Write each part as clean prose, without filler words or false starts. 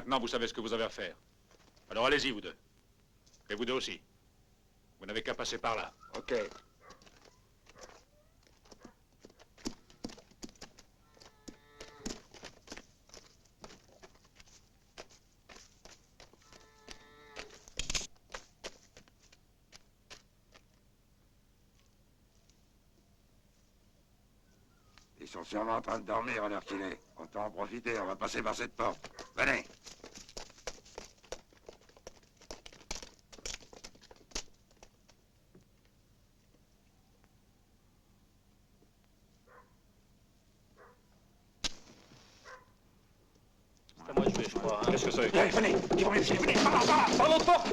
Maintenant, vous savez ce que vous avez à faire. Alors allez-y, vous deux. Et vous deux aussi. Vous n'avez qu'à passer par là. Ok. Ils sont sûrement en train de dormir à l'heure qu'il est. Autant en profiter, on va passer par cette porte. Venez. C'est à moi de jouer, je crois. Hein. Qu'est-ce que c'est? Venez, il vaut mieux filer, venez. Par l'autre porte.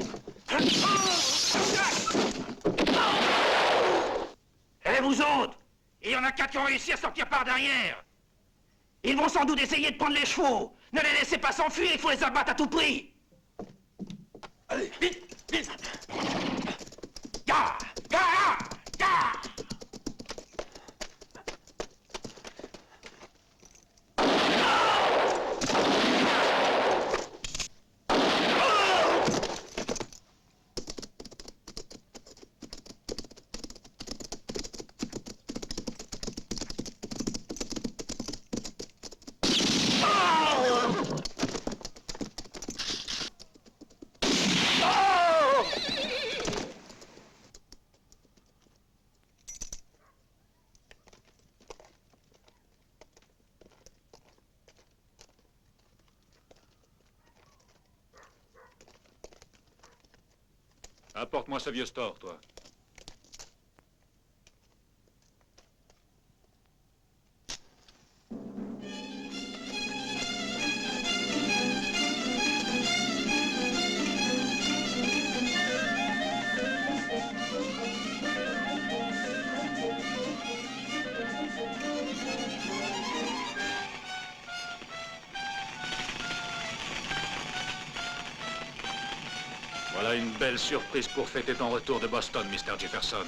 Et vous autres, il y en a 4 qui ont réussi à sortir par derrière. Ils vont sans doute essayer de prendre les chevaux. Ne les laissez pas s'enfuir, il faut les abattre à tout prix. Allez, vite, vite. Gare, gare, gare. Apporte-moi ce vieux store, toi. Voilà une belle surprise pour fêter ton retour de Boston, Mr. Jefferson.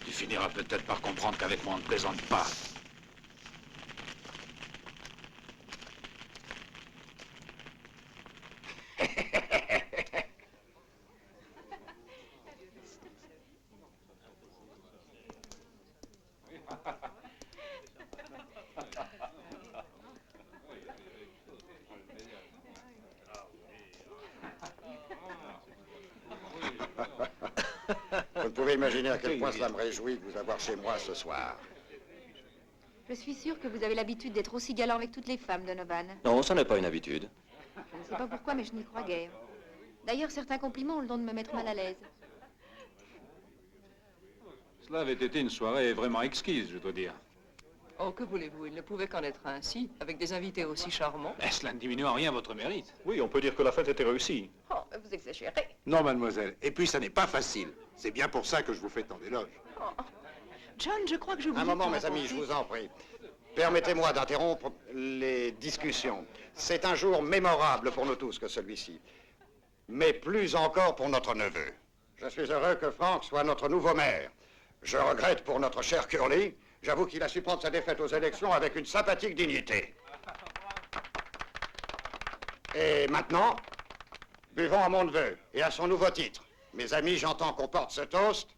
Tu finiras peut-être par comprendre qu'avec moi on ne plaisante pas. Vous ne pouvez imaginer à quel point cela me réjouit de vous avoir chez moi ce soir. Je suis sûre que vous avez l'habitude d'être aussi galant avec toutes les femmes, Donovan. Non, ça n'est pas une habitude. Je ne sais pas pourquoi, mais je n'y crois guère. D'ailleurs, certains compliments ont le don de me mettre mal à l'aise. Cela avait été une soirée vraiment exquise, je dois dire. Oh, que voulez-vous? Il ne pouvait qu'en être ainsi, avec des invités aussi charmants. Mais cela ne diminue en rien votre mérite. Oui, on peut dire que la fête était réussie. Oh, vous exagérez. Non, mademoiselle. Et puis, ça n'est pas facile. C'est bien pour ça que je vous fais tant d'éloges. Oh. John, je crois que je vous Un ai moment, pas mes amis, raconté. je vous en prie. Permettez-moi d'interrompre les discussions. C'est un jour mémorable pour nous tous que celui-ci. Mais plus encore pour notre neveu. Je suis heureux que Frank soit notre nouveau maire. Je regrette pour notre cher Curly. J'avoue qu'il a su prendre sa défaite aux élections avec une sympathique dignité. Et maintenant, buvons à mon neveu et à son nouveau titre. Mes amis, j'entends qu'on porte ce toast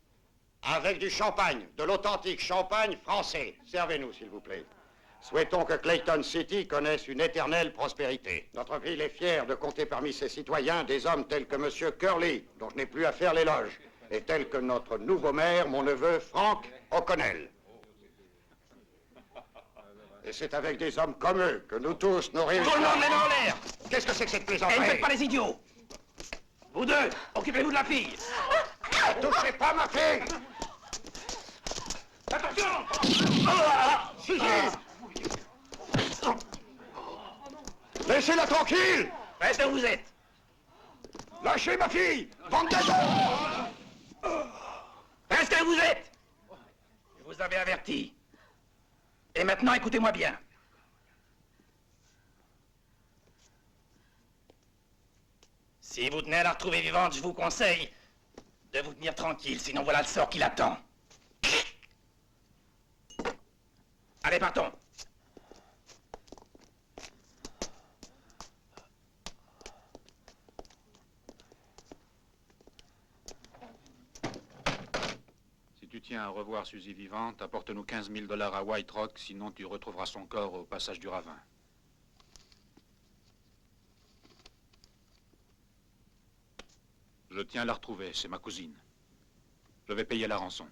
avec du champagne, de l'authentique champagne français. Servez-nous, s'il vous plaît. Souhaitons que Clayton City connaisse une éternelle prospérité. Notre ville est fière de compter parmi ses citoyens des hommes tels que M. Curly, dont je n'ai plus à faire l'éloge, et tels que notre nouveau maire, mon neveu Frank O'Connell. Et c'est avec des hommes comme eux que nous tous nous réunissons. Tout le monde les mains en l'air. Qu'est-ce que c'est que cette Et plaisanterie? ne faites pas les idiots. Vous deux, occupez-vous de la fille. Ne touchez pas ma fille! Attention. Laissez-la tranquille! Restez où vous êtes. Lâchez ma fille! Bande de... Restez où vous êtes. Je vous avais averti. Et maintenant, écoutez-moi bien. Si vous tenez à la retrouver vivante, je vous conseille de vous tenir tranquille, sinon voilà le sort qui l'attend. Allez, partons. tiens à revoir Suzy vivante, apporte-nous 15 000 $ à White Rock, sinon tu retrouveras son corps au passage du ravin. Je tiens à la retrouver, c'est ma cousine. Je vais payer la rançon.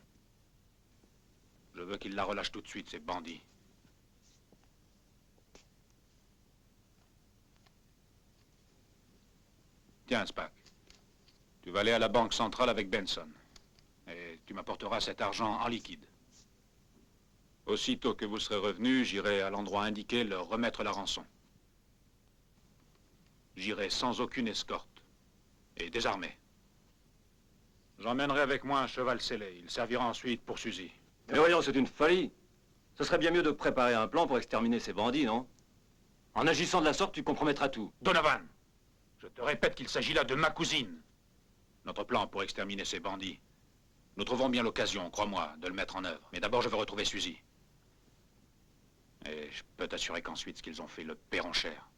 Je veux qu'ils la relâchent tout de suite, ces bandits. Tiens, Spack. Tu vas aller à la banque centrale avec Benson. Et tu m'apporteras cet argent en liquide. Aussitôt que vous serez revenu, j'irai à l'endroit indiqué leur remettre la rançon. J'irai sans aucune escorte. Et désarmé. J'emmènerai avec moi un cheval scellé. Il servira ensuite pour Suzy. Mais voyons, c'est une folie. Ce serait bien mieux de préparer un plan pour exterminer ces bandits, non? En agissant de la sorte, tu compromettras tout. Donovan, je te répète qu'il s'agit là de ma cousine. Notre plan pour exterminer ces bandits. Nous trouverons bien l'occasion, crois-moi, de le mettre en œuvre. Mais d'abord, je veux retrouver Suzy. Et je peux t'assurer qu'ensuite, ce qu'ils ont fait le paieront cher.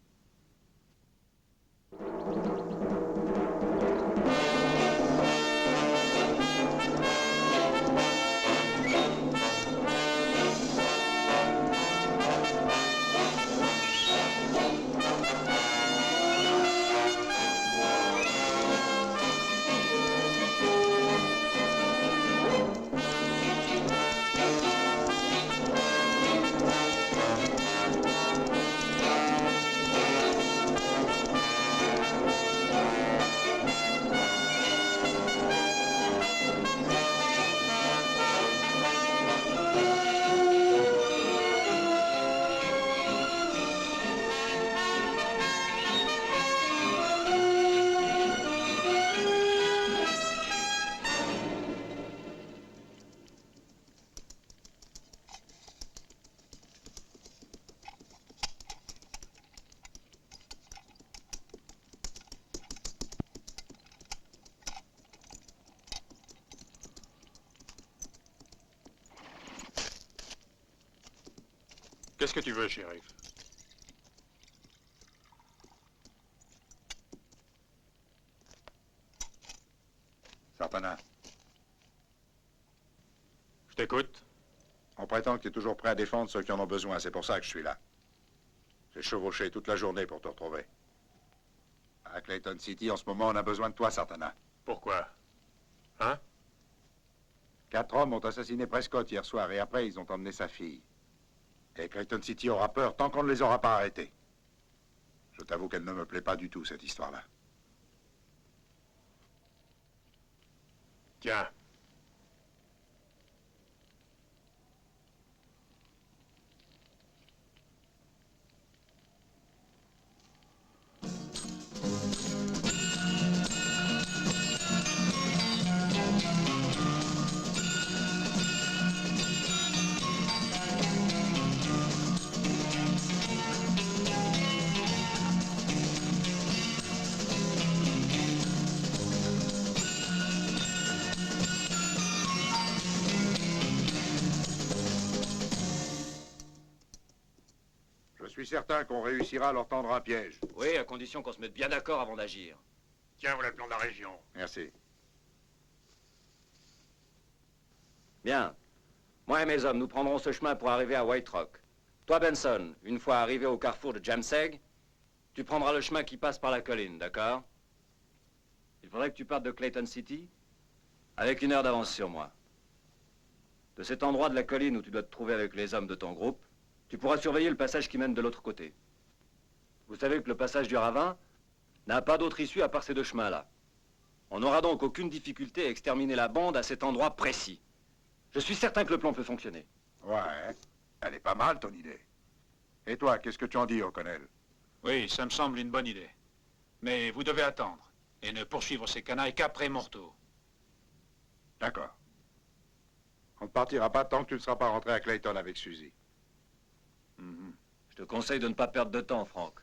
Qu'est-ce que tu veux, shérif? Sartana. Je t'écoute. On prétend que tu es toujours prêt à défendre ceux qui en ont besoin. C'est pour ça que je suis là. J'ai chevauché toute la journée pour te retrouver. À Clayton City, en ce moment, on a besoin de toi, Sartana. Pourquoi? Hein? 4 hommes ont assassiné Prescott hier soir et après, ils ont emmené sa fille. Et Clayton City aura peur tant qu'on ne les aura pas arrêtés. Je t'avoue qu'elle ne me plaît pas du tout, cette histoire-là. Tiens. Je suis certain qu'on réussira à leur tendre un piège. Oui, à condition qu'on se mette bien d'accord avant d'agir. Tiens, voilà le plan de la région. Merci. Bien. Moi et mes hommes, nous prendrons ce chemin pour arriver à White Rock. Toi, Benson, une fois arrivé au carrefour de Jamseg, tu prendras le chemin qui passe par la colline, d'accord? Il faudrait que tu partes de Clayton City avec 1 heure d'avance sur moi. De cet endroit de la colline où tu dois te trouver avec les hommes de ton groupe, tu pourras surveiller le passage qui mène de l'autre côté. Vous savez que le passage du ravin n'a pas d'autre issue à part ces 2 chemins-là. On n'aura donc aucune difficulté à exterminer la bande à cet endroit précis. Je suis certain que le plan peut fonctionner. Ouais, elle est pas mal, ton idée. Et toi, qu'est-ce que tu en dis, O'Connell? Oui, ça me semble une bonne idée. Mais vous devez attendre et ne poursuivre ces canailles qu'après mon retour. D'accord. On ne partira pas tant que tu ne seras pas rentré à Clayton avec Suzy. Je te conseille de ne pas perdre de temps, Frank.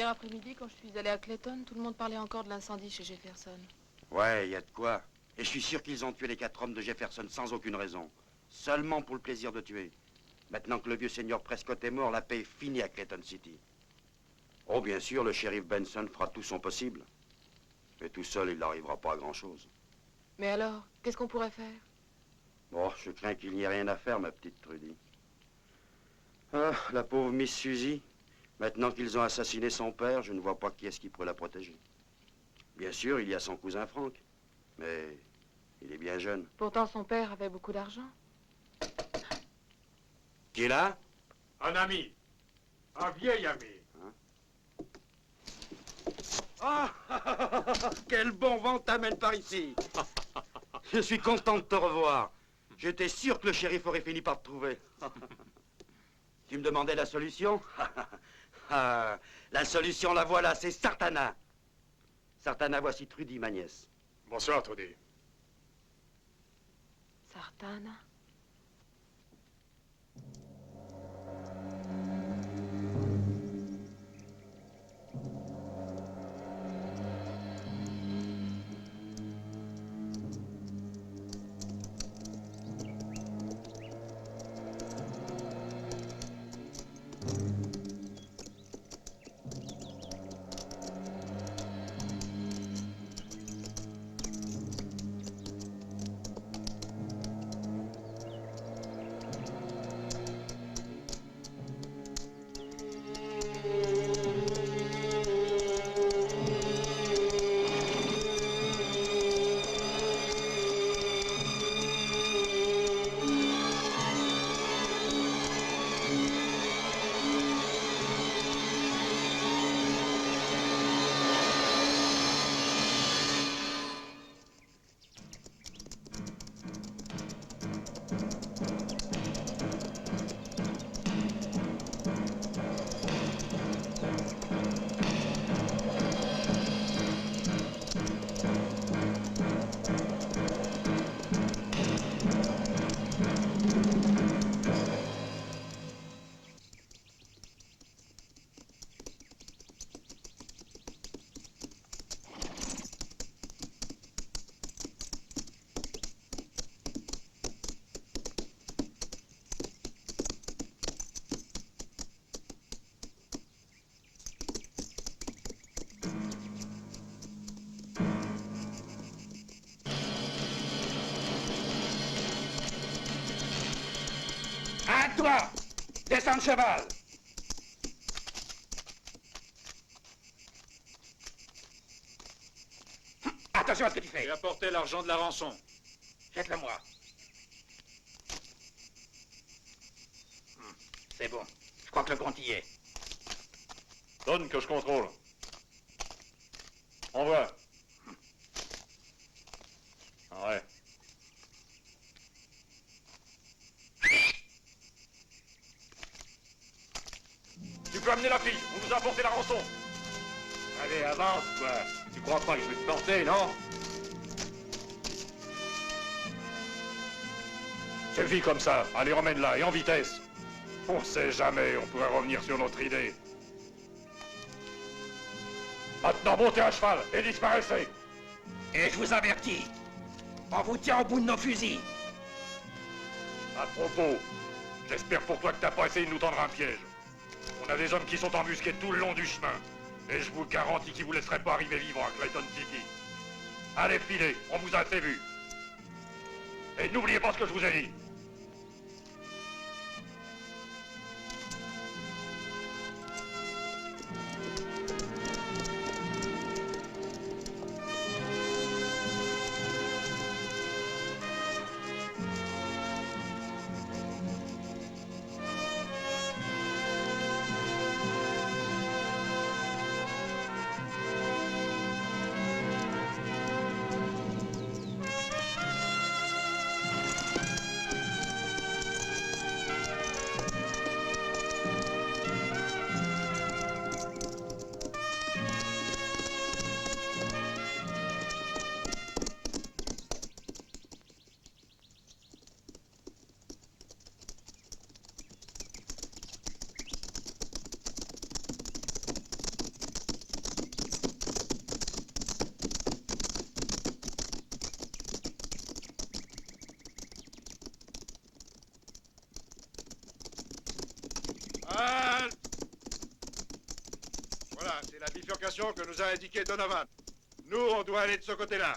Hier après-midi, quand je suis allée à Clayton, tout le monde parlait encore de l'incendie chez Jefferson. Ouais, y a de quoi. Et je suis sûr qu'ils ont tué les 4 hommes de Jefferson sans aucune raison. Seulement pour le plaisir de tuer. Maintenant que le vieux seigneur Prescott est mort, la paix est finie à Clayton City. Oh, bien sûr, le shérif Benson fera tout son possible. Mais tout seul, il n'arrivera pas à grand-chose. Mais alors, qu'est-ce qu'on pourrait faire? Bon, je crains qu'il n'y ait rien à faire, ma petite Trudy. Ah, la pauvre Miss Suzy. Maintenant qu'ils ont assassiné son père, je ne vois pas qui est-ce qui pourrait la protéger. Bien sûr, il y a son cousin Frank, mais il est bien jeune. Pourtant, son père avait beaucoup d'argent. Qui est là? Un ami. Un vieil ami. Ah, quel bon vent t'amène par ici. Je suis content de te revoir. J'étais sûr que le shérif aurait fini par te trouver. Tu me demandais la solution? Ah, la solution, la voilà, c'est Sartana. Sartana, voici Trudy, ma nièce. Bonsoir, Trudy. Sartana. À toi! Descends de cheval! Attention à ce que tu fais. J'ai apporté l'argent de la rançon. Jette-le moi. C'est bon. Je crois que le compte y est. Donne que je contrôle. Envoie. Ouais. Tu peux amener la fille. On nous a apporté la rançon. Allez, avance, quoi. Tu crois pas que je vais te porter, non? C'est vie comme ça. Allez, remène-la, et en vitesse. On sait jamais, on pourrait revenir sur notre idée. Maintenant, montez à cheval et disparaissez. Et je vous avertis, on vous tient au bout de nos fusils. À propos, j'espère pour toi que t'as pas essayé de nous tendre un piège. On a des hommes qui sont embusqués tout le long du chemin. Et je vous garantis qu'ils vous laisseraient pas arriver vivants à Clayton City. Allez, filez, on vous a assez vu. Et n'oubliez pas ce que je vous ai dit. direction que nous a indiquée Donovan. Nous, on doit aller de ce côté-là.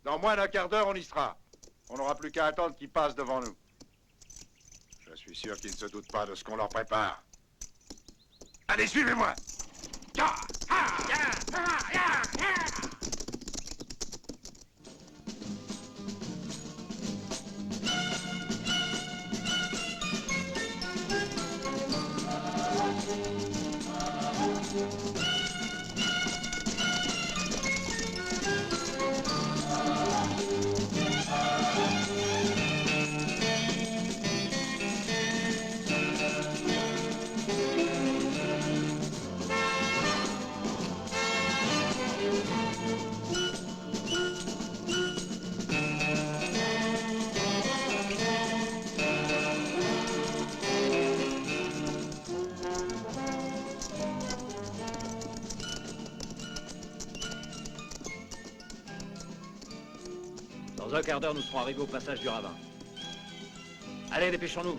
Dans moins d'un quart d'heure, on y sera. On n'aura plus qu'à attendre qu'ils passent devant nous. Je suis sûr qu'ils ne se doutent pas de ce qu'on leur prépare. Allez, suivez-moi! Dans un quart d'heure, nous serons arrivés au passage du ravin. Allez, dépêchons-nous.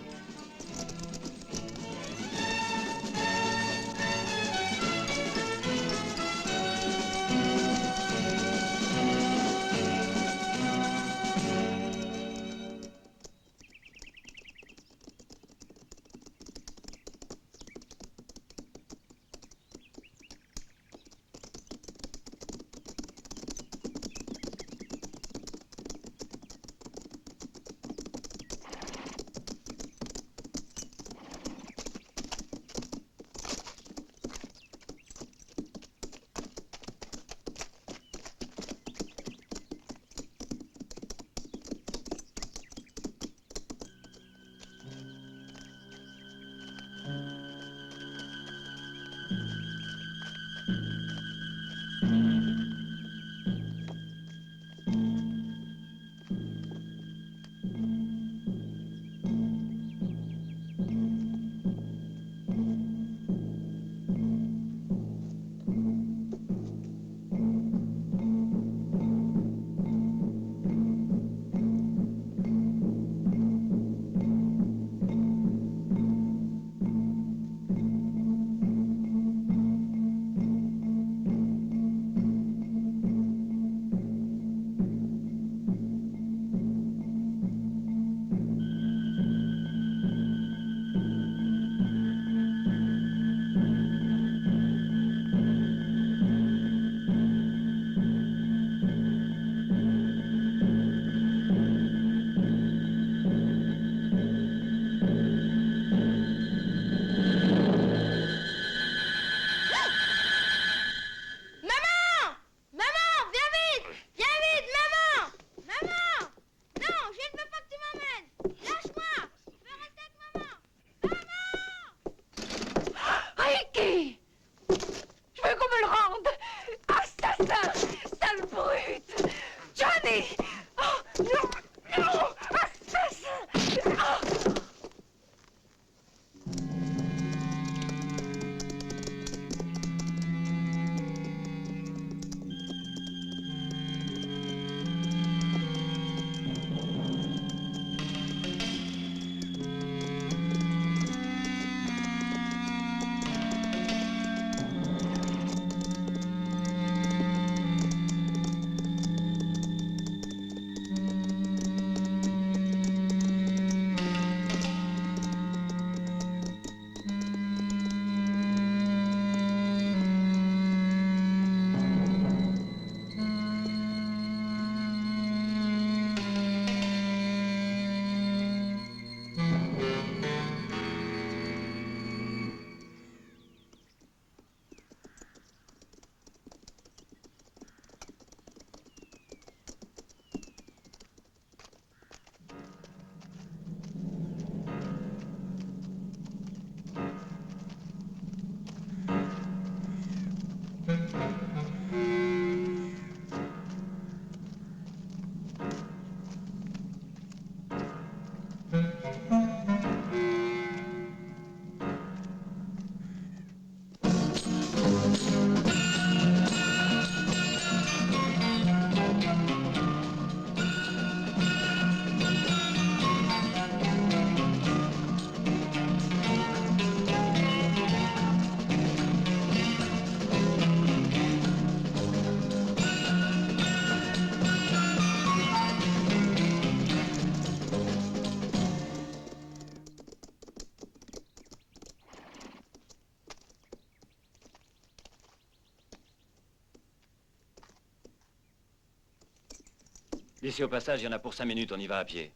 D'ici au passage, il y en a pour 5 minutes, on y va à pied.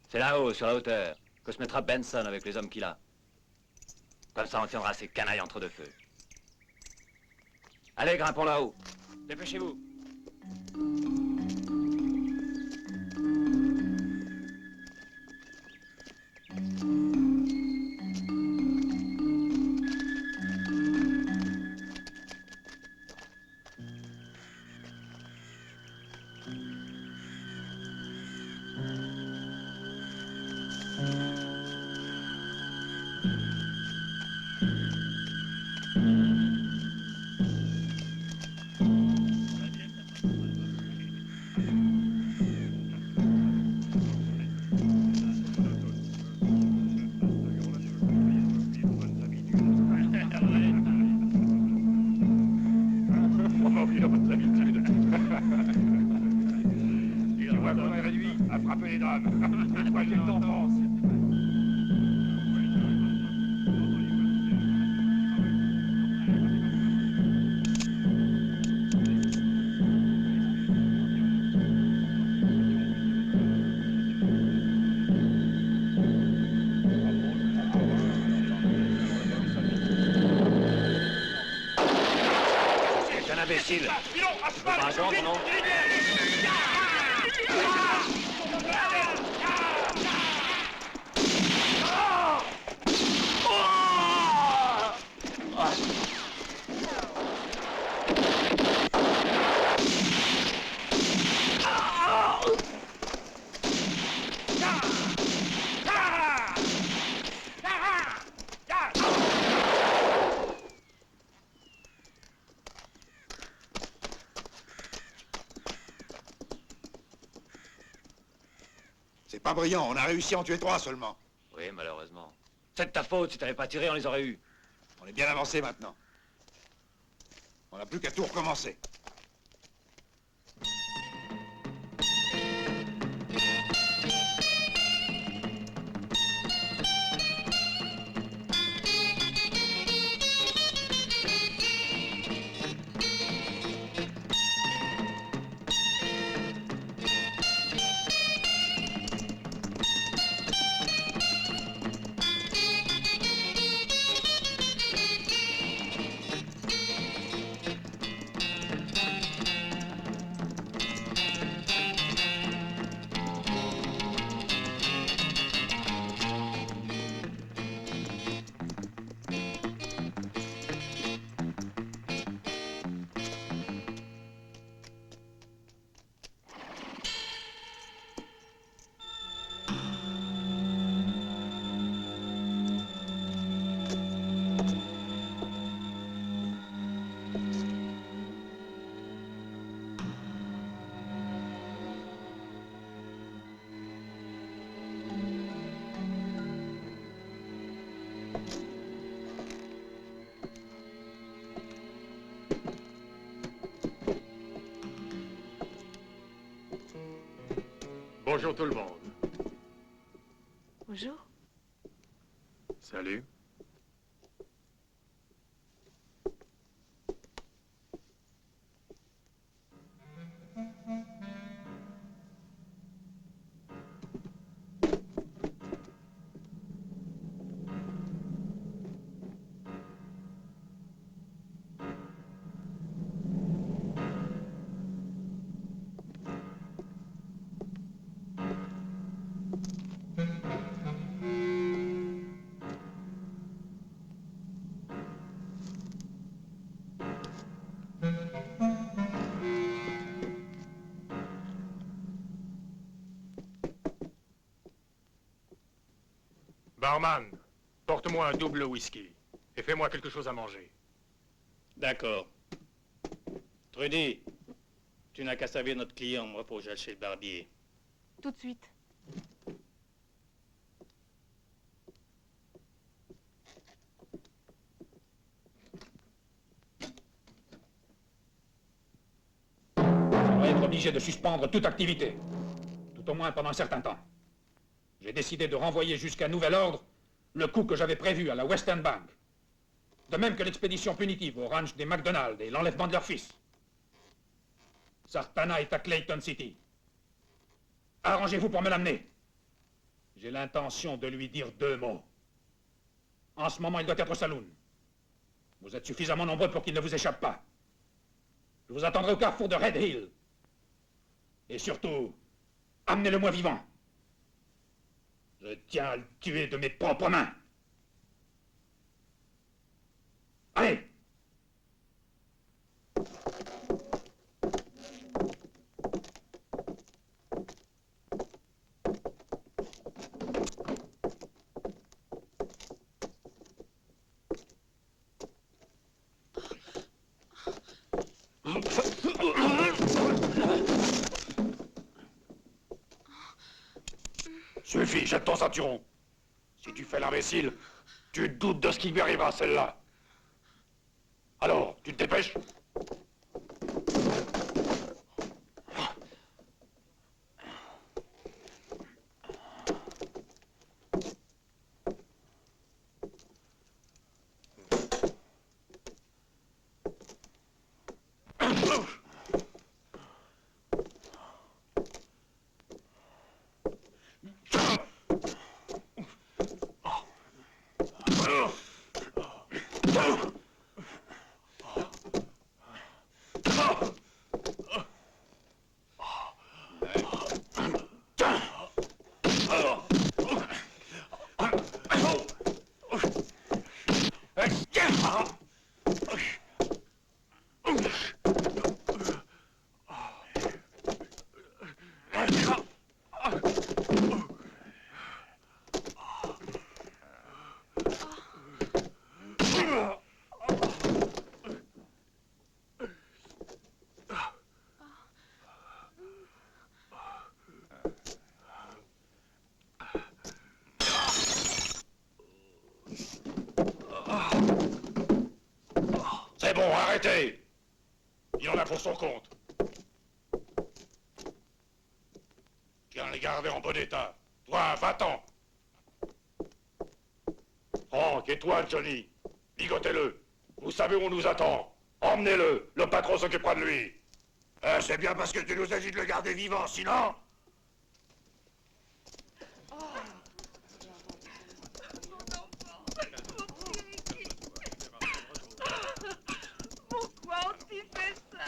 C'est là-haut, sur la hauteur, que se mettra Benson avec les hommes qu'il a. Comme ça, on tiendra ces canailles entre deux feux. Allez, grimpons là-haut. Dépêchez-vous. On va oublier votre habitude. Tu vois qu'on est réduit à frapper les dames. Une fois qu'il t'en pense. C'est un imbécile. Tu veux pas un contre, non? C'est pas brillant, on a réussi à en tuer 3 seulement. Oui, malheureusement. C'est de ta faute, si t'avais pas tiré, on les aurait eus. On est bien avancé maintenant. On n'a plus qu'à tout recommencer. Bonjour tout le monde. Bonjour. Salut. Barman, porte-moi un double whisky et fais-moi quelque chose à manger. D'accord. Trudy, tu n'as qu'à servir notre client, moi, pour que j'aille chez le barbier. Tout de suite. On va être obligé de suspendre toute activité, tout au moins pendant un certain temps. J'ai décidé de renvoyer jusqu'à nouvel ordre le coup que j'avais prévu à la Western Bank. De même que l'expédition punitive au ranch des McDonald et l'enlèvement de leur fils. Sartana est à Clayton City. Arrangez-vous pour me l'amener. J'ai l'intention de lui dire 2 mots. En ce moment, il doit être au saloon. Vous êtes suffisamment nombreux pour qu'il ne vous échappe pas. Je vous attendrai au carrefour de Red Hill. Et surtout, amenez-le-moi vivant. Je tiens à le tuer de mes propres mains. Allez! Suffit, jette ton ceinturon. Si tu fais l'imbécile, tu doutes de ce qui lui arrivera, celle-là. Alors, tu te dépêches? C'est bon, arrêtez! Il en a pour son compte. Tiens, les garder en bon état. Toi, va-t'en! Franck, et toi, Johnny, ligotez-le. Vous savez où on nous attend. Emmenez-le, le patron s'occupera de lui. C'est bien parce que tu nous as dit de le garder vivant, sinon... Pourquoi ont-ils fait ça?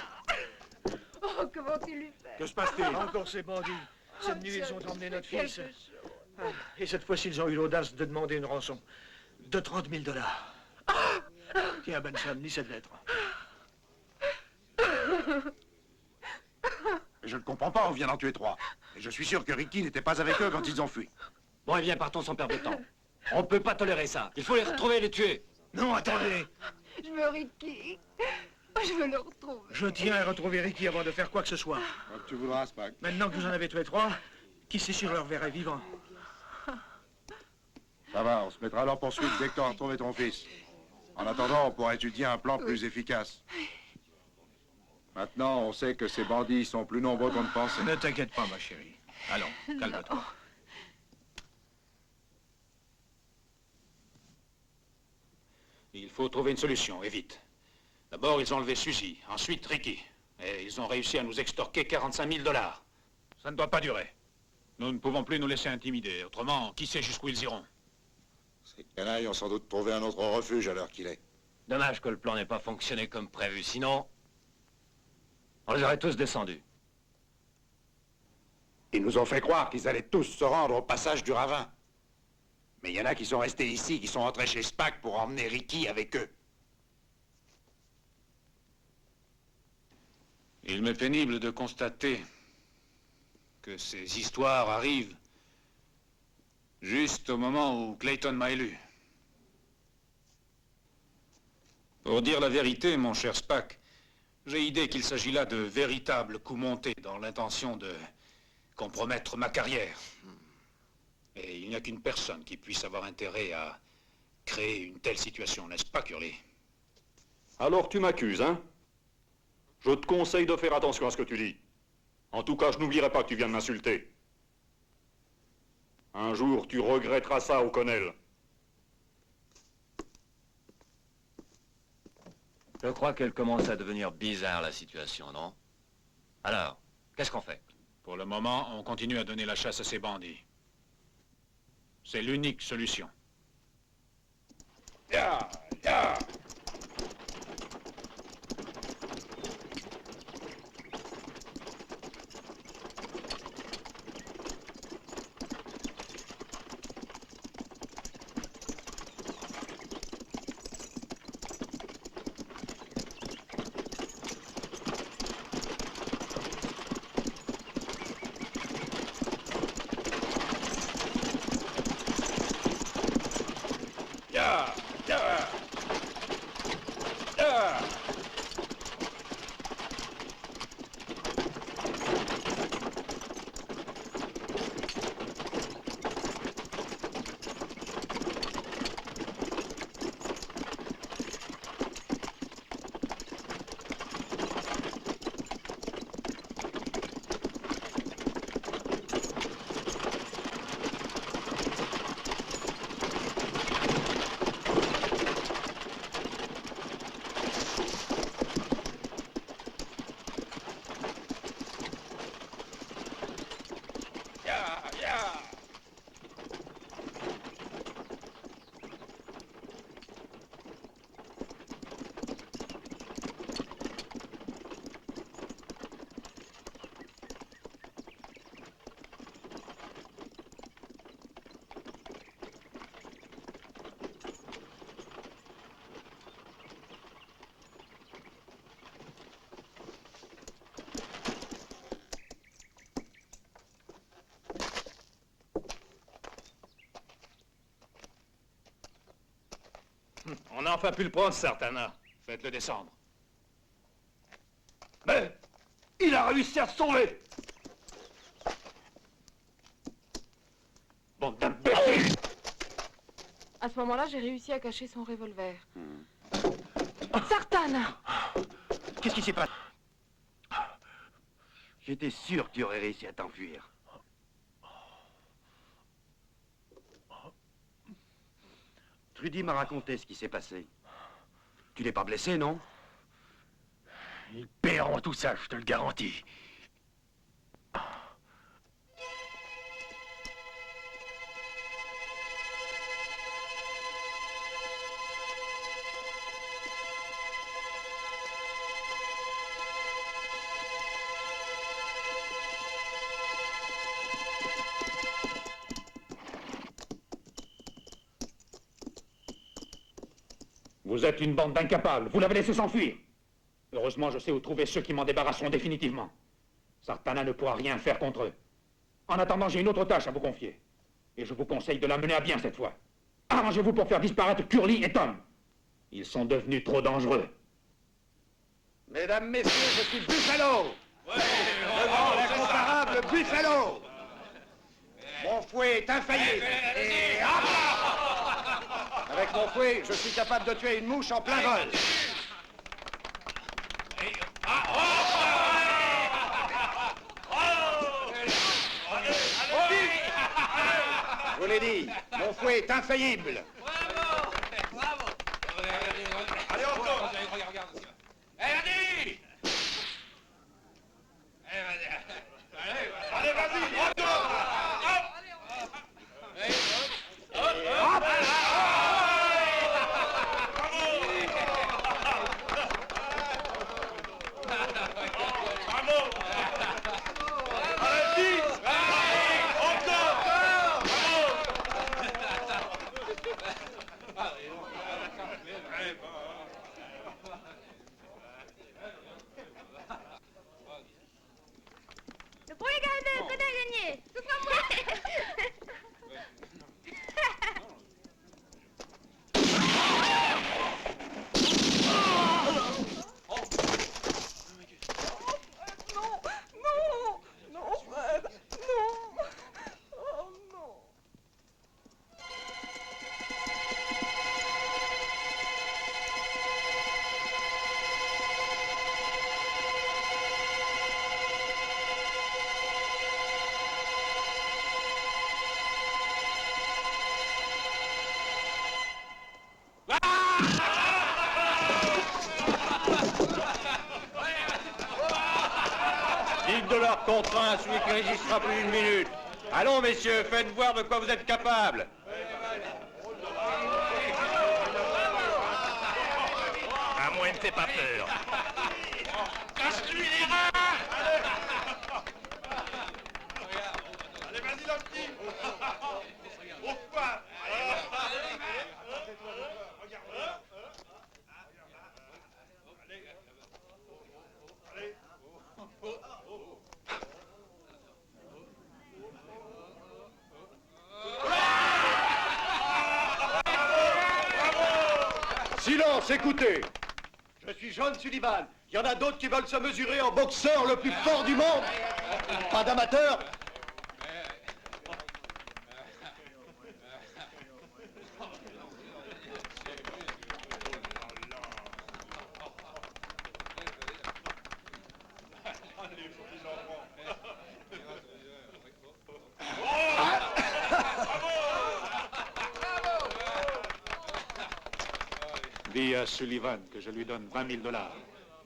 Oh, comment ils lui fait? Que se passe-t-il? Encore ces bandits. Cette nuit, ils ont emmené notre fils. Et cette fois-ci, ils ont eu l'audace de demander une rançon de 30 000 $. Tiens, Benson, lis cette lettre. Je ne comprends pas, on vient d'en tuer 3. Et je suis sûr que Ricky n'était pas avec eux quand ils ont fui. Bon, eh bien, partons sans perdre de temps. On peut pas tolérer ça. Il faut les retrouver et les tuer. Non, attendez. Je veux Ricky. Je veux le retrouver. Je tiens à retrouver Ricky avant de faire quoi que ce soit. Comme tu voudras, Spack. Maintenant que vous en avez tué 3, qui sait si je le reverrai vivant? Ça va, on se mettra à leur poursuite dès que tu auras retrouvé ton fils. En attendant, on pourra étudier un plan plus efficace. Maintenant, on sait que ces bandits sont plus nombreux qu'on ne pensait. Ne t'inquiète pas, ma chérie. Allons, calme-toi. Il faut trouver une solution, et vite. D'abord, ils ont enlevé Suzy, ensuite Ricky. Et ils ont réussi à nous extorquer 45 000 $. Ça ne doit pas durer. Nous ne pouvons plus nous laisser intimider. Autrement, qui sait jusqu'où ils iront? Ces canailles ont sans doute trouvé un autre refuge à l'heure qu'il est. Dommage que le plan n'ait pas fonctionné comme prévu. Sinon, on les aurait tous descendus. Ils nous ont fait croire qu'ils allaient tous se rendre au passage du ravin. Mais il y en a qui sont restés ici, qui sont rentrés chez Spack pour emmener Ricky avec eux. Il m'est pénible de constater que ces histoires arrivent juste au moment où Clayton m'a élu. Pour dire la vérité, mon cher Spack, j'ai idée qu'il s'agit là de véritables coups montés dans l'intention de compromettre ma carrière. Et il n'y a qu'une personne qui puisse avoir intérêt à créer une telle situation, n'est-ce pas, Curly? Alors tu m'accuses, hein? Je te conseille de faire attention à ce que tu dis. En tout cas, je n'oublierai pas que tu viens de m'insulter. Un jour, tu regretteras ça, O'Connell. Je crois qu'elle commence à devenir bizarre, la situation, non? Alors, qu'est-ce qu'on fait? Pour le moment, on continue à donner la chasse à ces bandits. C'est l'unique solution. Ya, ya. On a enfin pu le prendre, Sartana. Faites-le descendre. Mais il a réussi à se sauver. Bande d'imbéciles! À ce moment-là, j'ai réussi à cacher son revolver. Sartana! Qu'est-ce qui s'est passé? J'étais sûr que tu aurais réussi à t'enfuir. Trudy m'a raconté ce qui s'est passé. Tu n'es pas blessé, non? Ils paieront tout ça, je te le garantis. Vous êtes une bande d'incapables. Vous l'avez laissé s'enfuir. Heureusement, je sais où trouver ceux qui m'en débarrasseront définitivement. Sartana ne pourra rien faire contre eux. En attendant, j'ai une autre tâche à vous confier. Et je vous conseille de la mener à bien cette fois. Arrangez-vous pour faire disparaître Curly et Tom. Ils sont devenus trop dangereux. Mesdames, messieurs, je suis Buffalo. Devant l'incomparable Buffalo. Mon fouet est infaillible. Et hop! Avec mon fouet, je suis capable de tuer une mouche en plein vol. Je vous l'ai dit, mon fouet est infaillible. Bravo. Allez, encore. Regarde. Allez, allez, vas-y, encore. Le premier gardeur, qu'on a gagné. Tout comme moi. Non, Fred, non. Oh non. $1000 contre 1, celui qui résistera plus d'une minute. Allons, messieurs, faites voir de quoi vous êtes capables. À moi, il me fait pas peur. Casse-lui les reins! Allez, vas-y, le petit. Au pas. Silence, écoutez. Je suis John Sullivan. Il y en a d'autres qui veulent se mesurer en boxeur le plus fort du monde. Pas d'amateur. Dis à Sullivan que je lui donne $20 000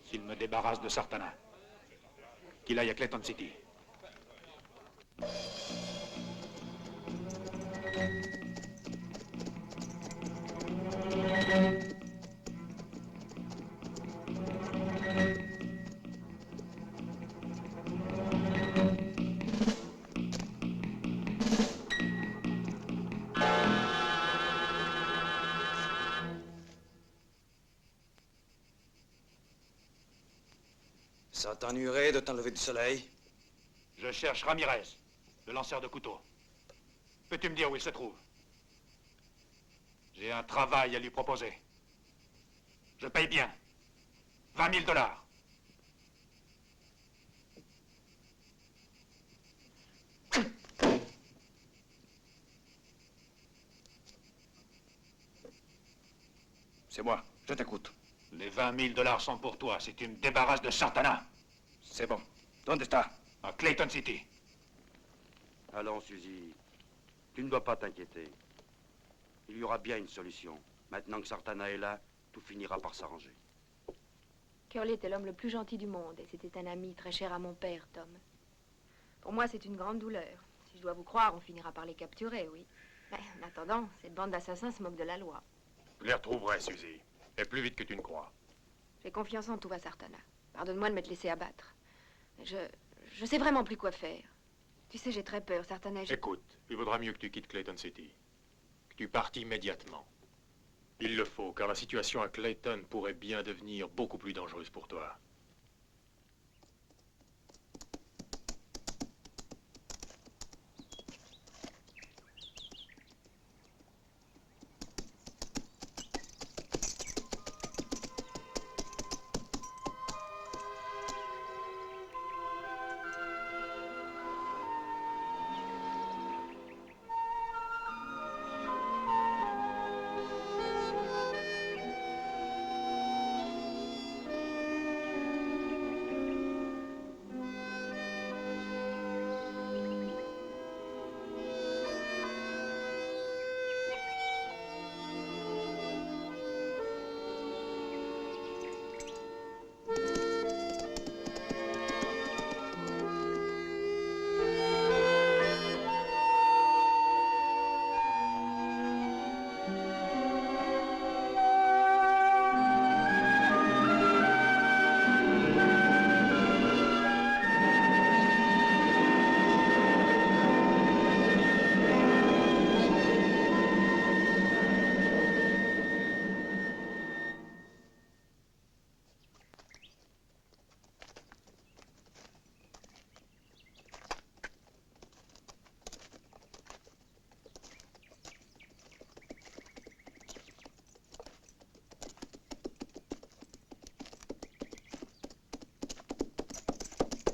s'il me débarrasse de Sartana. Qu'il aille à Clayton City. Ça t'ennuierait de t'enlever du soleil? Je cherche Ramirez, le lanceur de couteaux. Peux-tu me dire où il se trouve? J'ai un travail à lui proposer. Je paye bien. $20 000. C'est moi, je t'écoute. Les $20 000 sont pour toi si tu me débarrasses de Sartana. C'est bon. Donde está? À Clayton City. Allons, Suzy. Tu ne dois pas t'inquiéter. Il y aura bien une solution. Maintenant que Sartana est là, tout finira par s'arranger. Curly était l'homme le plus gentil du monde et c'était un ami très cher à mon père, Tom. Pour moi, c'est une grande douleur. Si je dois vous croire, on finira par les capturer, oui. Mais en attendant, cette bande d'assassins se moque de la loi. Je les retrouverai, Suzy. Et plus vite que tu ne crois. J'ai confiance en toi, Sartana. Pardonne-moi de m'être laissé abattre. Mais je sais vraiment plus quoi faire. Tu sais, j'ai très peur, Sartana. Écoute, il vaudra mieux que tu quittes Clayton City. Que tu partes immédiatement. Il le faut, car la situation à Clayton pourrait bien devenir beaucoup plus dangereuse pour toi.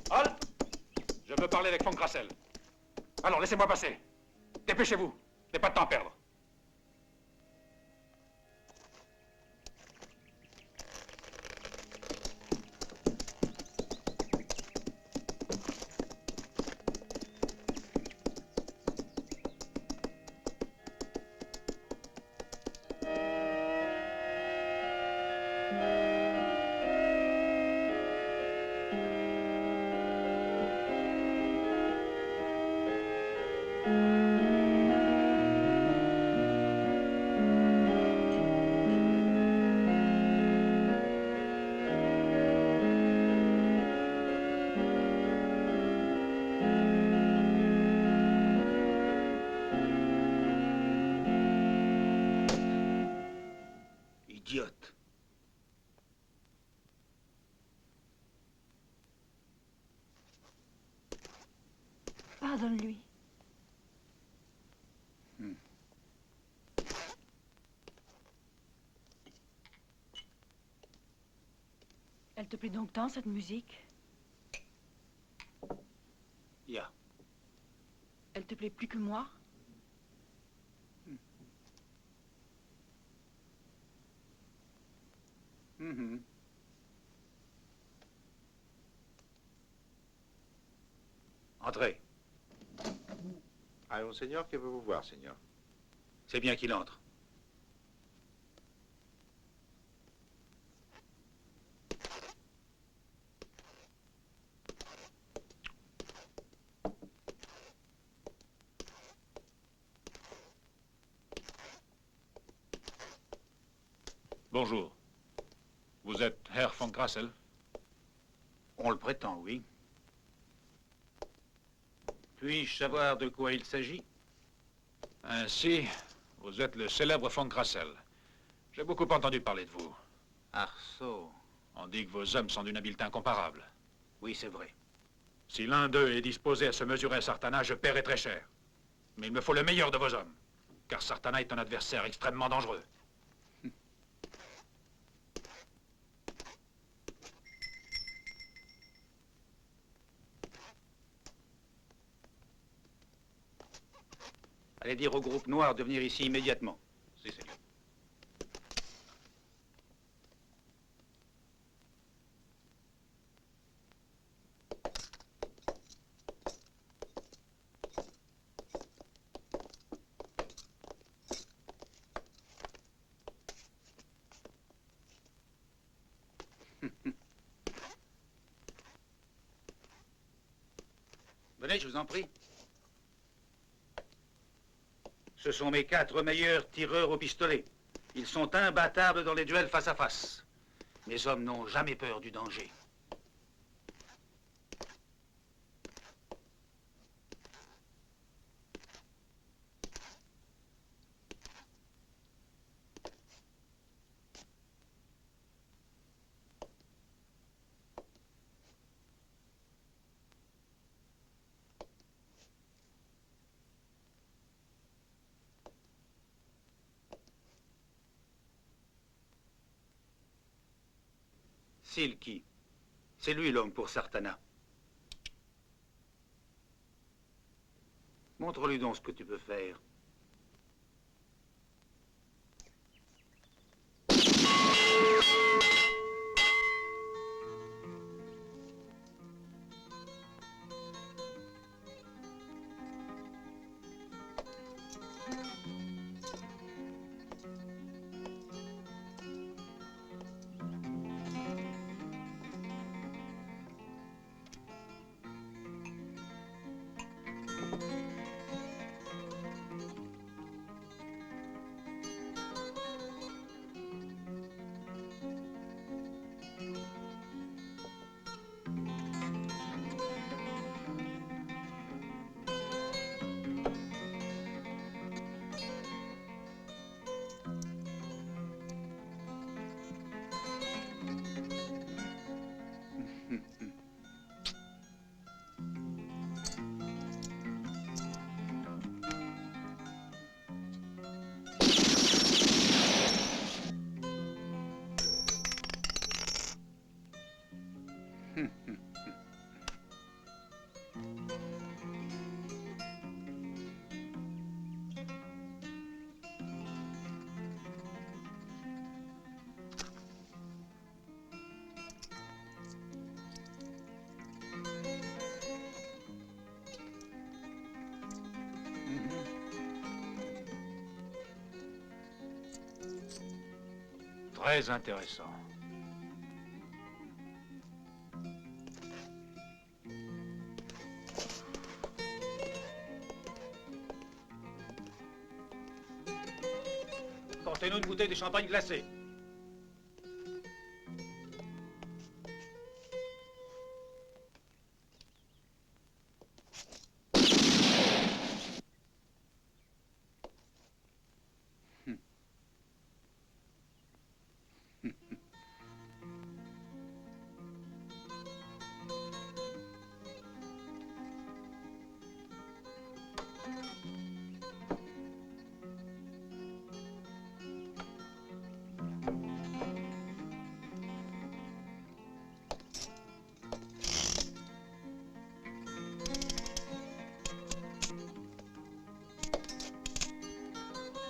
Halt! Je veux parler avec Frank Grassel. Alors, laissez-moi passer. Dépêchez-vous. N'ayez pas de temps à perdre. idiote. Pardonne-lui. Elle te plaît donc tant, cette musique? Ya. Elle te plaît plus que moi? Entrez. Allons, Seigneur, que veut-vous voir, Seigneur? C'est bien qu'il entre. Bonjour. Vous êtes Herr von Grassel? On le prétend, oui. Puis-je savoir de quoi il s'agit? Ainsi, vous êtes le célèbre von Grassel. J'ai beaucoup entendu parler de vous. Arceau. On dit que vos hommes sont d'une habileté incomparable. Oui, c'est vrai. Si l'un d'eux est disposé à se mesurer à Sartana, je paierai très cher. Mais il me faut le meilleur de vos hommes, car Sartana est un adversaire extrêmement dangereux. Allez dire au groupe noir de venir ici immédiatement. Si, Seigneur. Venez, je vous en prie. Ce sont mes 4 meilleurs tireurs au pistolet. Ils sont imbattables dans les duels face à face. Mes hommes n'ont jamais peur du danger. Silky. C'est lui l'homme pour Sartana. Montre-lui donc ce que tu peux faire. Très intéressant. Portez-nous une bouteille de champagne glacé.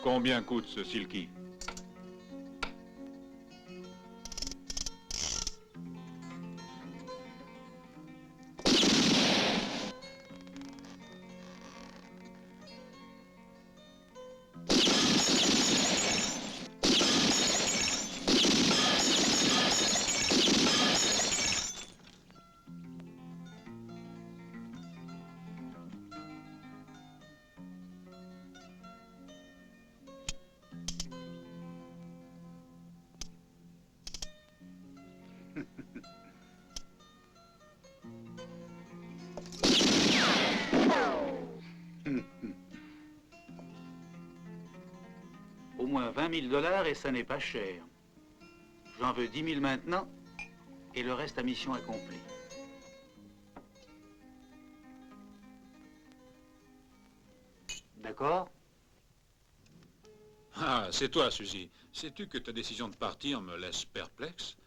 Combien coûte ce Silky? Au moins 20 000 $ et ça n'est pas cher. J'en veux 10 000 maintenant et le reste à mission accomplie. D'accord? Ah, c'est toi, Suzy. Sais-tu que ta décision de partir me laisse perplexe?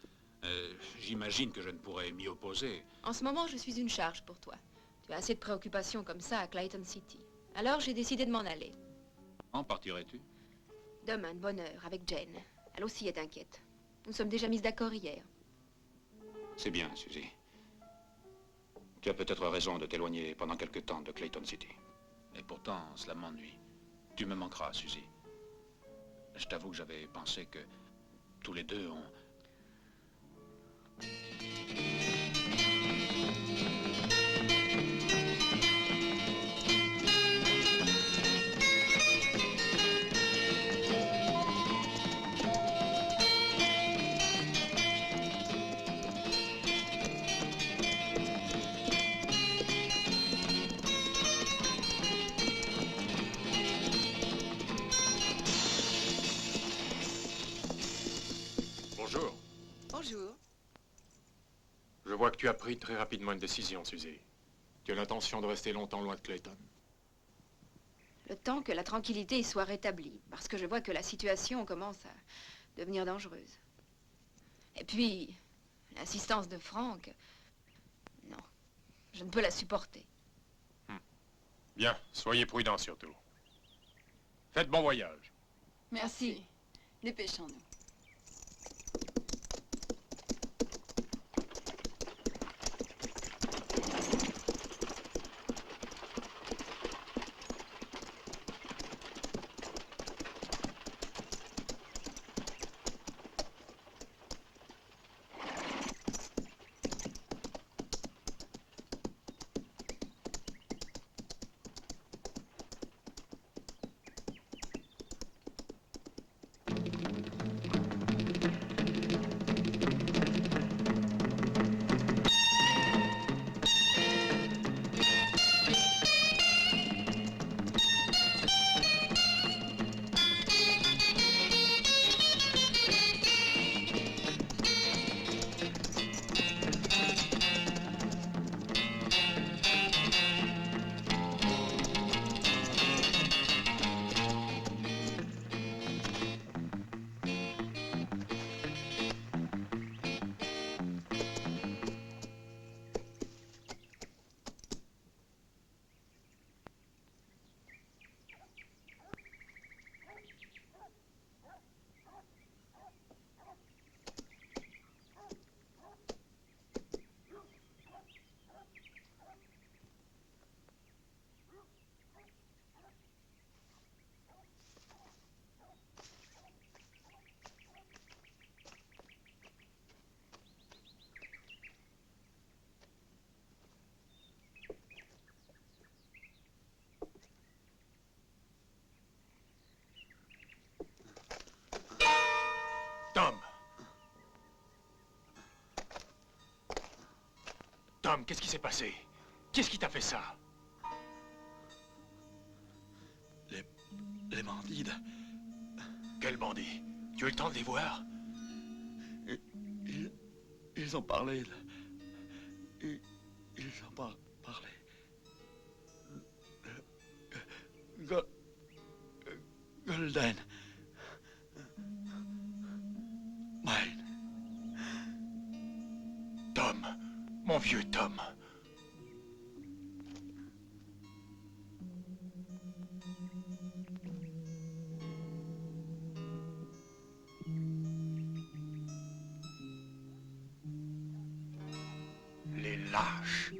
J'imagine que je ne pourrais m'y opposer. En ce moment, je suis une charge pour toi. Tu as assez de préoccupations comme ça à Clayton City. Alors, j'ai décidé de m'en aller. En partirais-tu? Demain, de bonne heure, avec Jane. Elle aussi est inquiète. Nous sommes déjà mises d'accord hier. C'est bien, Suzy. Tu as peut-être raison de t'éloigner pendant quelque temps de Clayton City. Et pourtant, cela m'ennuie. Tu me manqueras, Suzy. Je t'avoue que j'avais pensé que tous les deux, on... Bonjour. Bonjour. Je vois que tu as pris très rapidement une décision, Suzy. Tu as l'intention de rester longtemps loin de Clayton? Le temps que la tranquillité soit rétablie, parce que je vois que la situation commence à devenir dangereuse. Et puis, l'insistance de Frank... Non, je ne peux la supporter. Bien, soyez prudents surtout. Faites bon voyage. Merci. Dépêchons-nous. Tom! Tom, qu'est-ce qui s'est passé? Qu'est-ce qui t'a fait ça? Les bandits de... Quels bandits? Tu as eu le temps de les voir? Ils ont parlé de... Ils ont parlé... Golden... Mine... Tom, mon vieux Tom. lâche.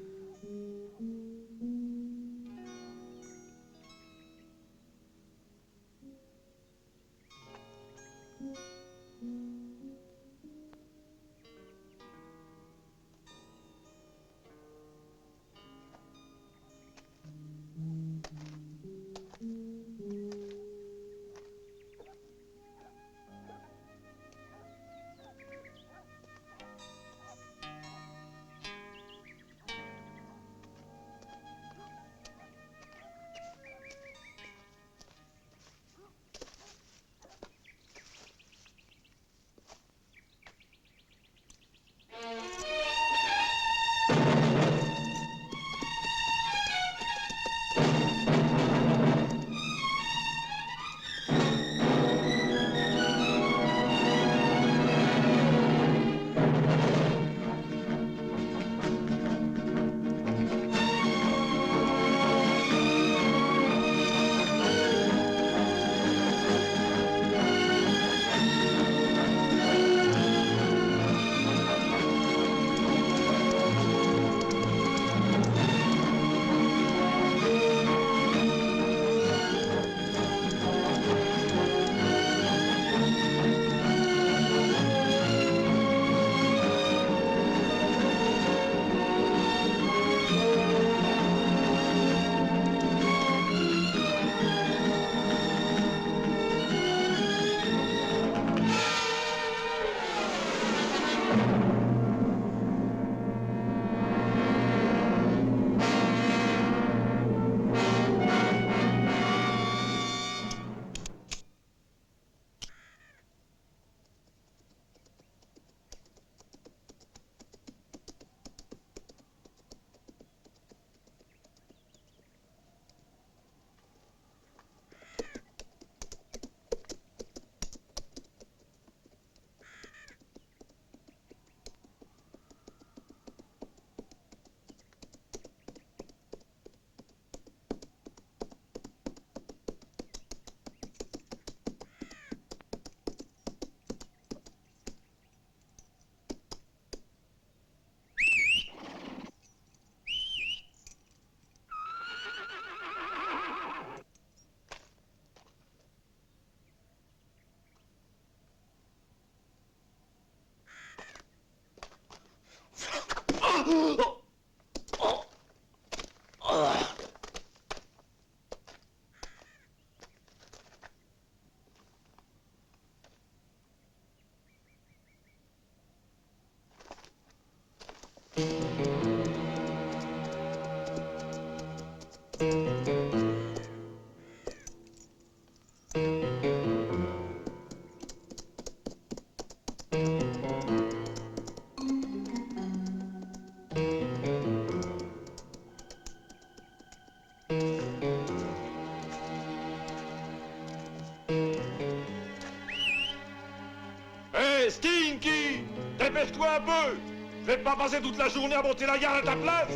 Hé, Stinky! Dépêche-toi un peu! Je vais pas passer toute la journée à monter la garde à ta place!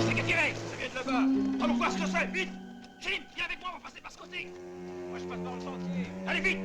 C'est qui tire? Ça vient de là-bas. Allons voir ce que c'est, vite! Jim, viens avec moi, on va passer par ce côté. Moi, je passe par le sentier. Allez, vite!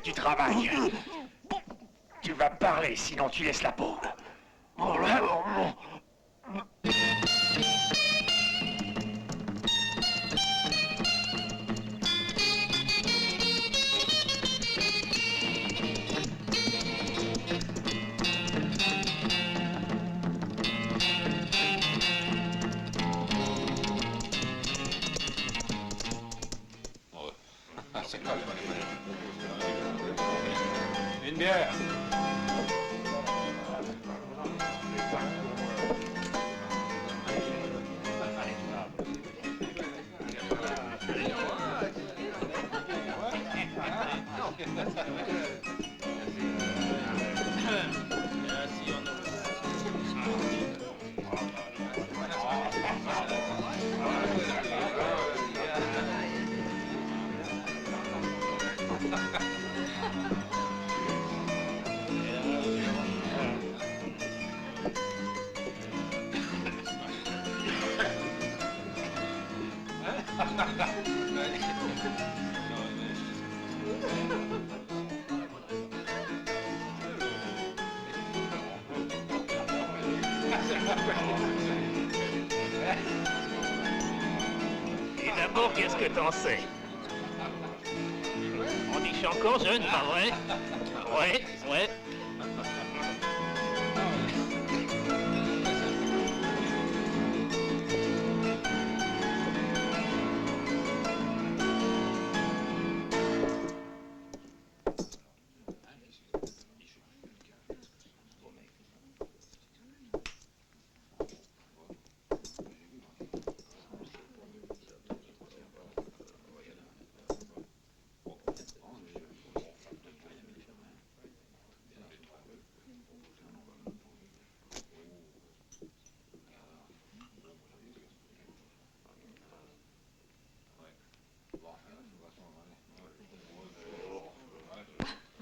du travail. Tu vas parler, sinon tu laisses la peau. Une bière. Et d'abord, qu'est-ce que t'en sais? On dit que je suis encore jeune, pas vrai? Ouais, ouais.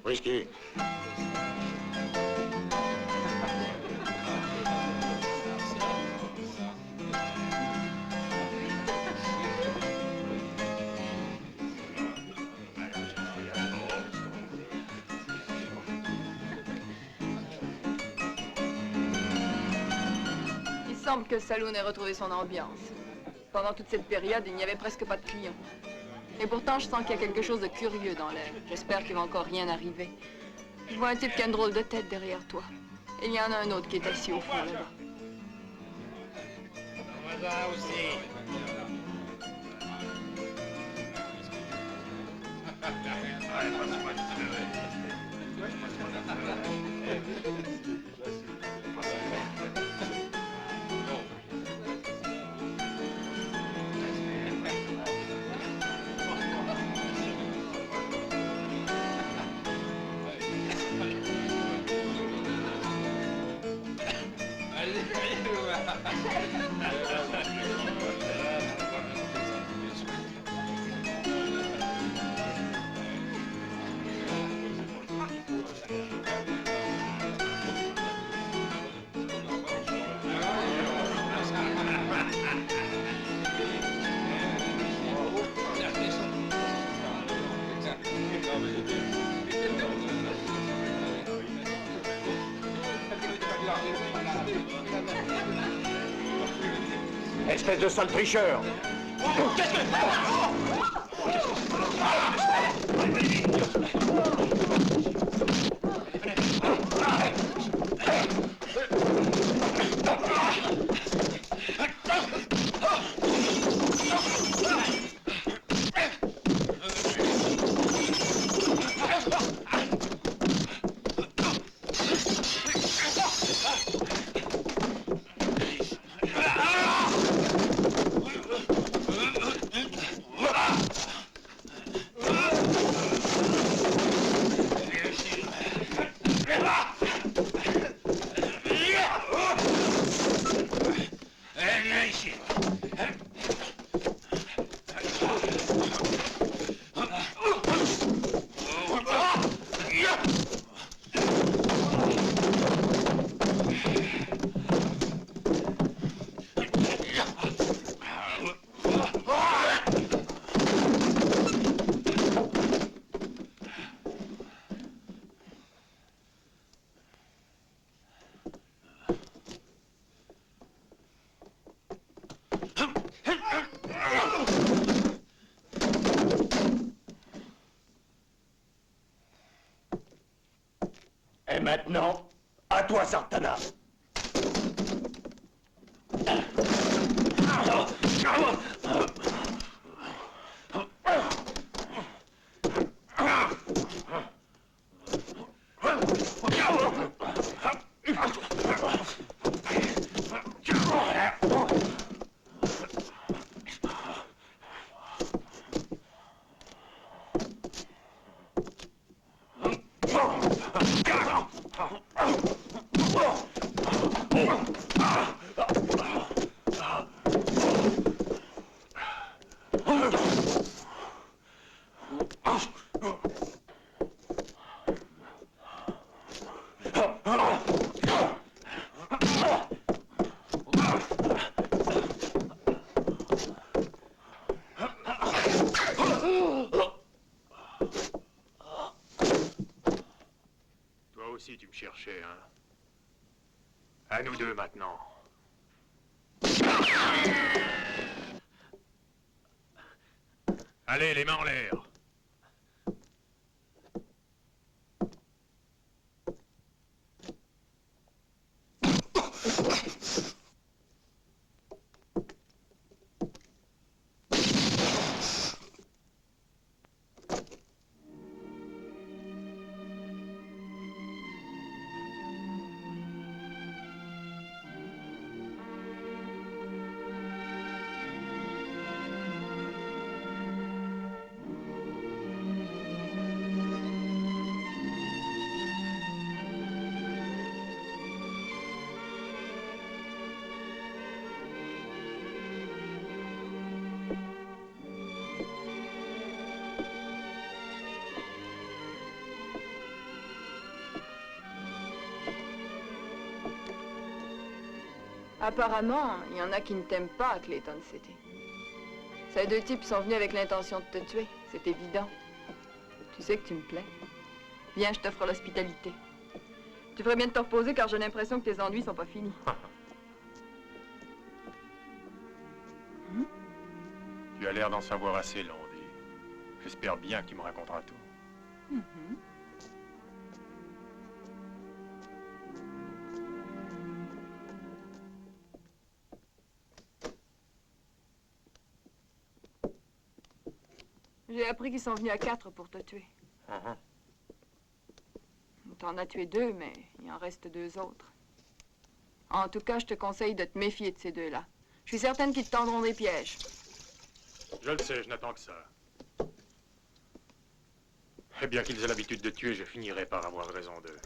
Whisky. Il semble que le saloon ait retrouvé son ambiance. Pendant toute cette période, il n'y avait presque pas de clients. Et pourtant, je sens qu'il y a quelque chose de curieux dans l'air. J'espère qu'il va encore rien arriver. Je vois un type qui a une drôle de tête derrière toi. Et il y en a un autre qui est assis au fond là-bas. Voisin aussi. Espèce de sale tricheur! Qu'est-ce que... maintenant, à toi, Sartana. Toi aussi, tu me cherchais, hein? À nous deux, maintenant. Allez, les mains en l'air. Apparemment, il y en a qui ne t'aiment pas à Clayton City. Ces deux types sont venus avec l'intention de te tuer, c'est évident. Tu sais que tu me plais. Viens, je t'offre l'hospitalité. Tu ferais bien de te reposer car j'ai l'impression que tes ennuis sont pas finis. Tu as l'air d'en savoir assez, Landy. J'espère bien que tu me raconteras tout. J'ai appris qu'ils sont venus à 4 pour te tuer. T'en as tué 2, mais il en reste 2 autres. En tout cas, je te conseille de te méfier de ces 2-là. Je suis certaine qu'ils te tendront des pièges. Je le sais, je n'attends que ça. Et bien qu'ils aient l'habitude de tuer, je finirai par avoir raison d'eux.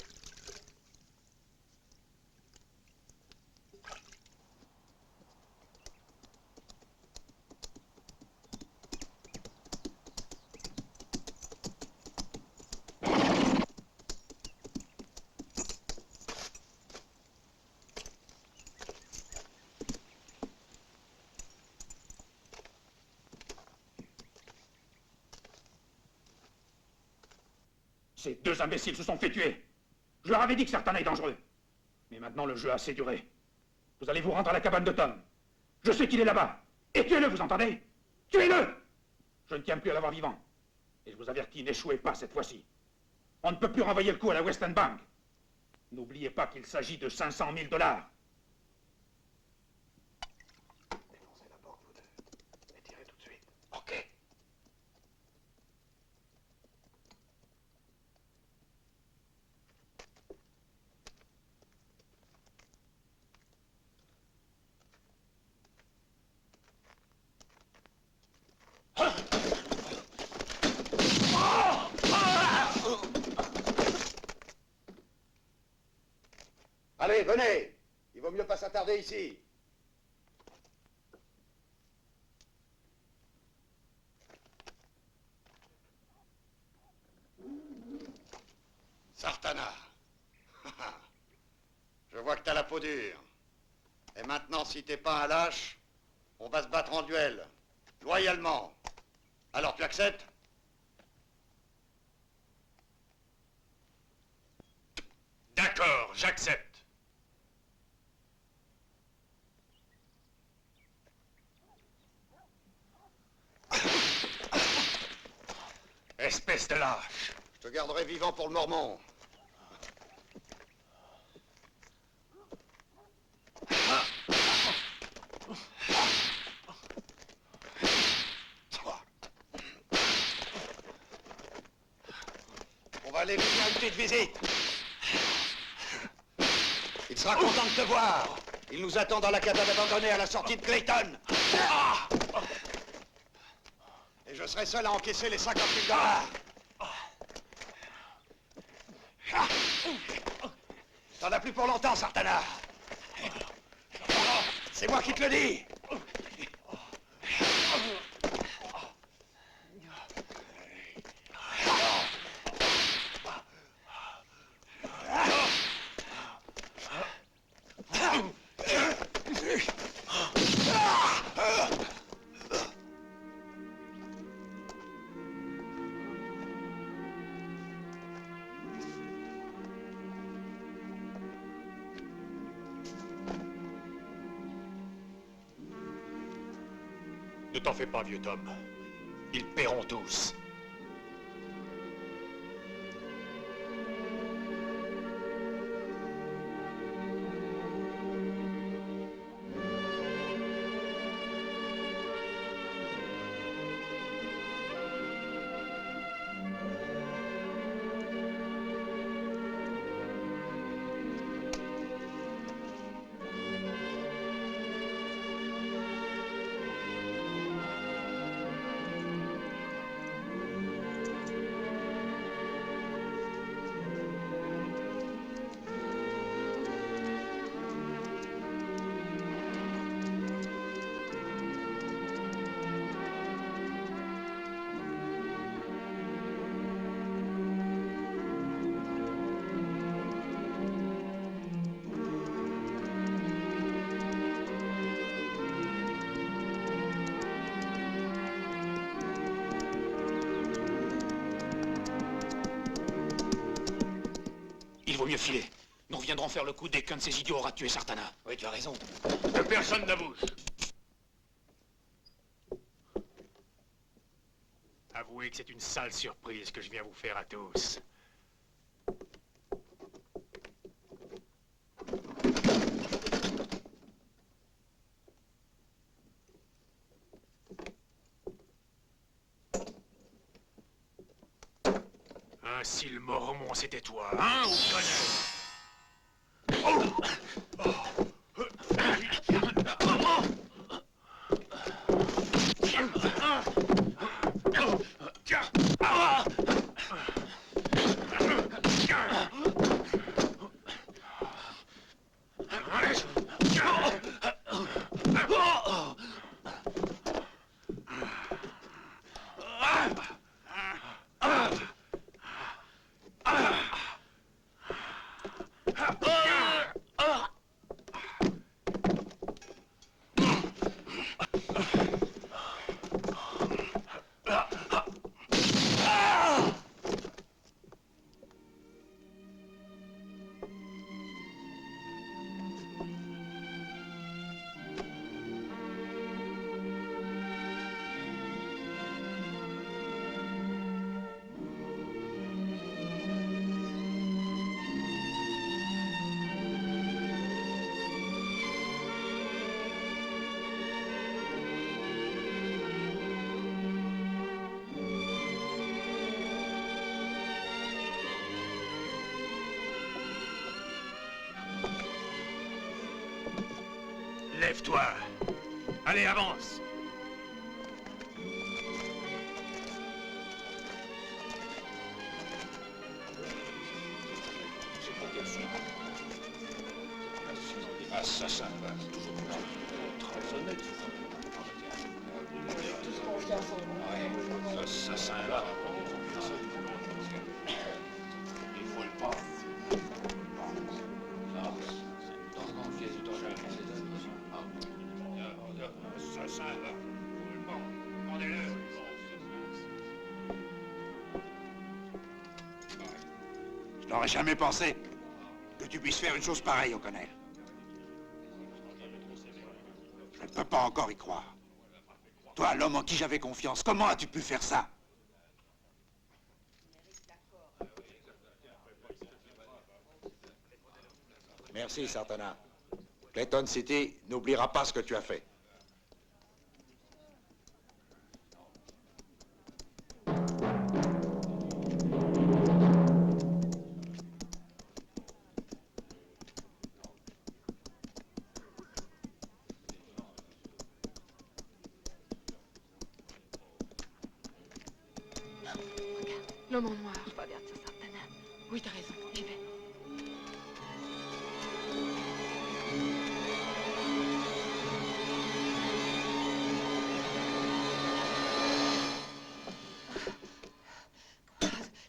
Ces 2 imbéciles se sont fait tuer. Je leur avais dit que Sartana est dangereux. Mais maintenant, le jeu a assez duré. Vous allez vous rendre à la cabane de Tom. Je sais qu'il est là-bas. Et tuez-le, vous entendez? Tuez-le! Je ne tiens plus à l'avoir vivant. Et je vous avertis, n'échouez pas cette fois-ci. On ne peut plus renvoyer le coup à la Western Bank. N'oubliez pas qu'il s'agit de 500 000 $. Défoncez la porte, vous deux. Et tirez tout de suite. OK. Allez, venez. Il vaut mieux pas s'attarder ici. Sartana. Je vois que t'as la peau dure. Et maintenant, si t'es pas un lâche, on va se battre en duel. Loyalement. Alors, tu acceptes? D'accord, j'accepte. Espèce de lâche. Je te garderai vivant pour le Mormon. allez lui faire une petite visite. Il sera content de te voir. Il nous attend dans la cabane abandonnée à la sortie de Clayton. Et je serai seul à encaisser les 50 000 $. T'en as plus pour longtemps, Sartana. C'est moi qui te le dis. Ne t'en fais pas, vieux Tom. Ils paieront tous. Il vaut mieux filer. Nous reviendrons faire le coup dès qu'un de ces idiots aura tué Sartana. Oui, tu as raison. Que personne ne bouge. Avouez que c'est une sale surprise que je viens vous faire à tous. Si le Mormon c'était toi, hein, ou Lève-toi. Allez, avance. Assassin, très honnête. Assassin là. Il faut le pas. Assassin là. Rendez-le. Je n'aurais jamais pensé que tu puisses faire une chose pareille, O'Connell. Je ne peux pas encore y croire. Toi, l'homme en qui j'avais confiance, comment as-tu pu faire ça? Merci, Sartana. Clayton City n'oubliera pas ce que tu as fait. L'homme en noir. Je vais regarder ça, Sartana. Oui, t'as raison, j'y vais.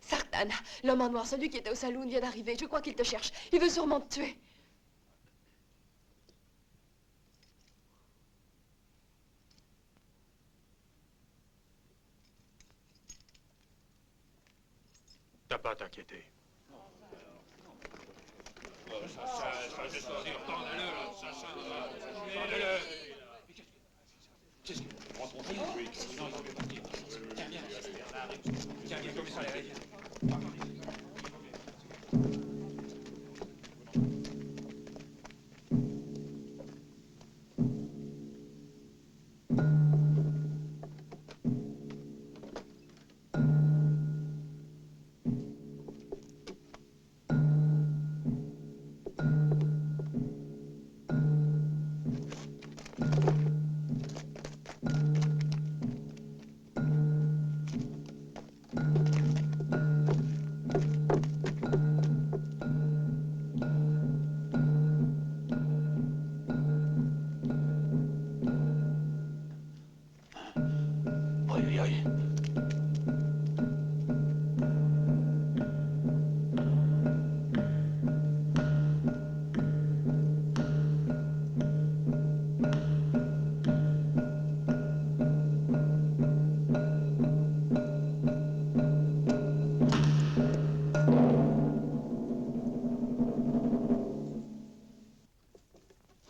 Sartana, l'homme en noir, celui qui était au saloon, vient d'arriver. Je crois qu'il te cherche. Il veut sûrement te tuer. T'as pas à t'inquiéter.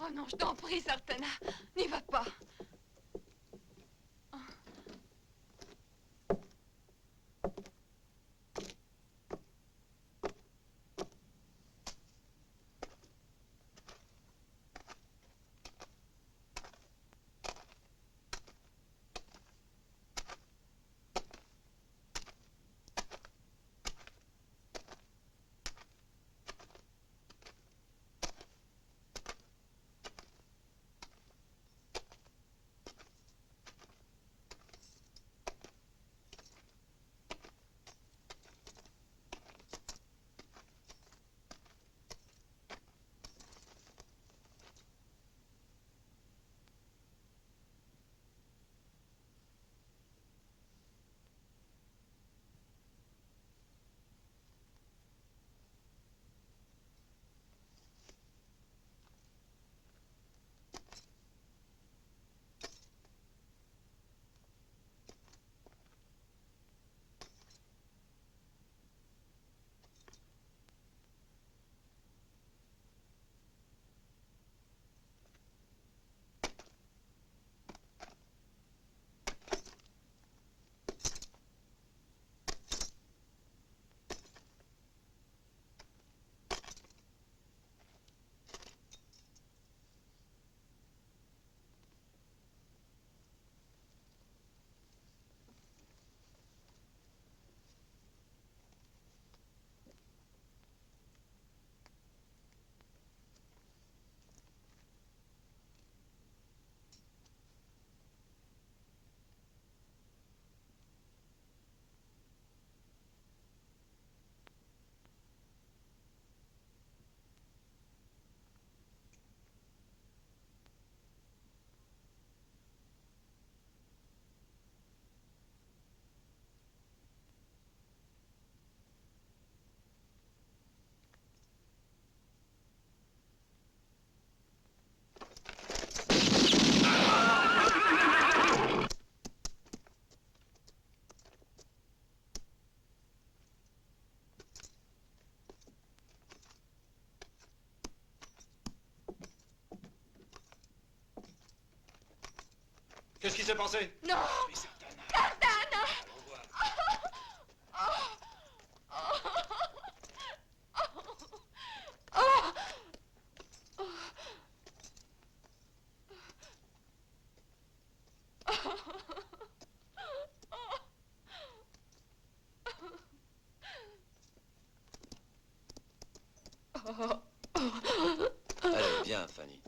Oh non, je t'en prie, Sartana. N'y va pas. Qu'est-ce qui s'est passé? Non! Sartana! Allez, viens, Fanny.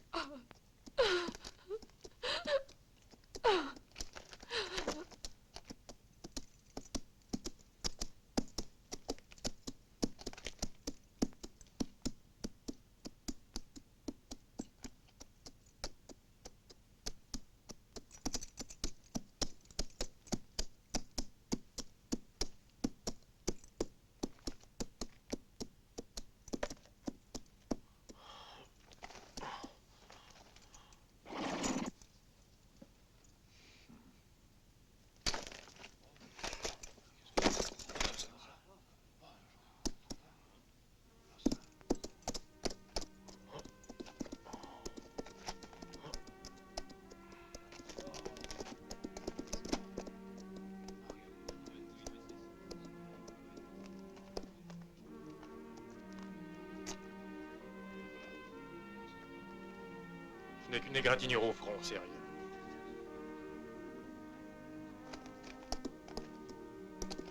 Je n'ai qu'une égratignure au front, c'est rien.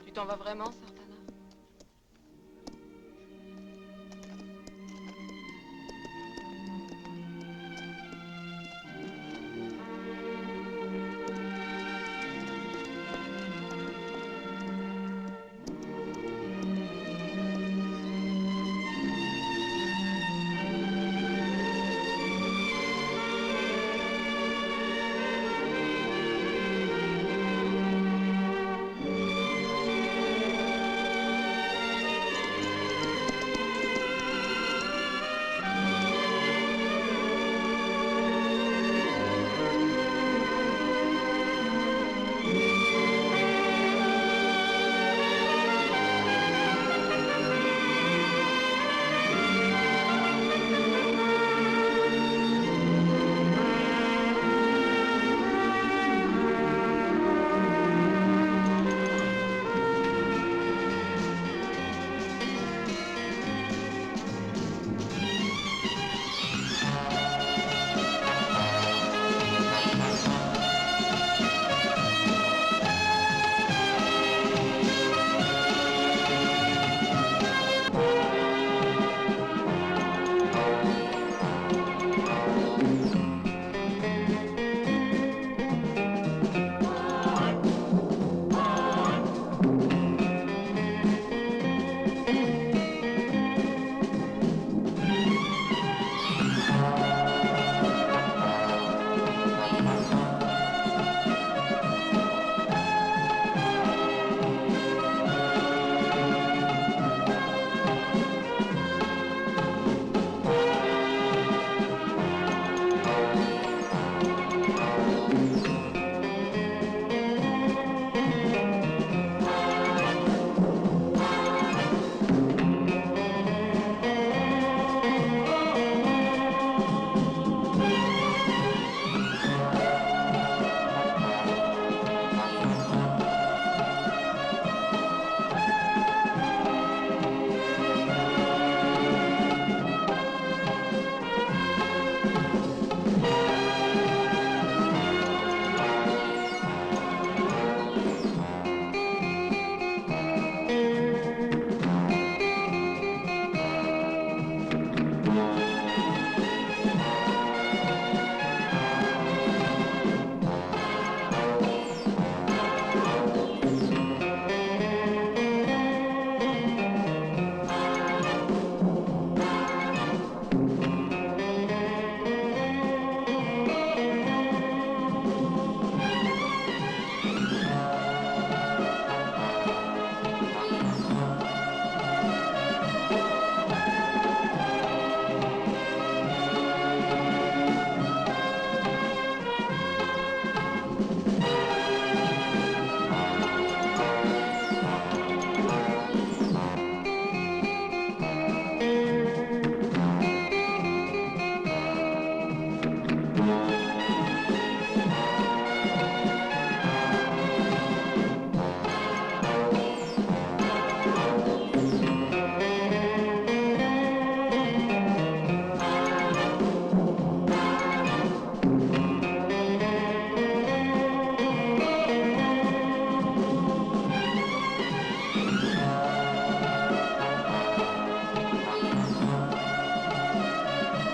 Tu t'en vas vraiment, Sartana?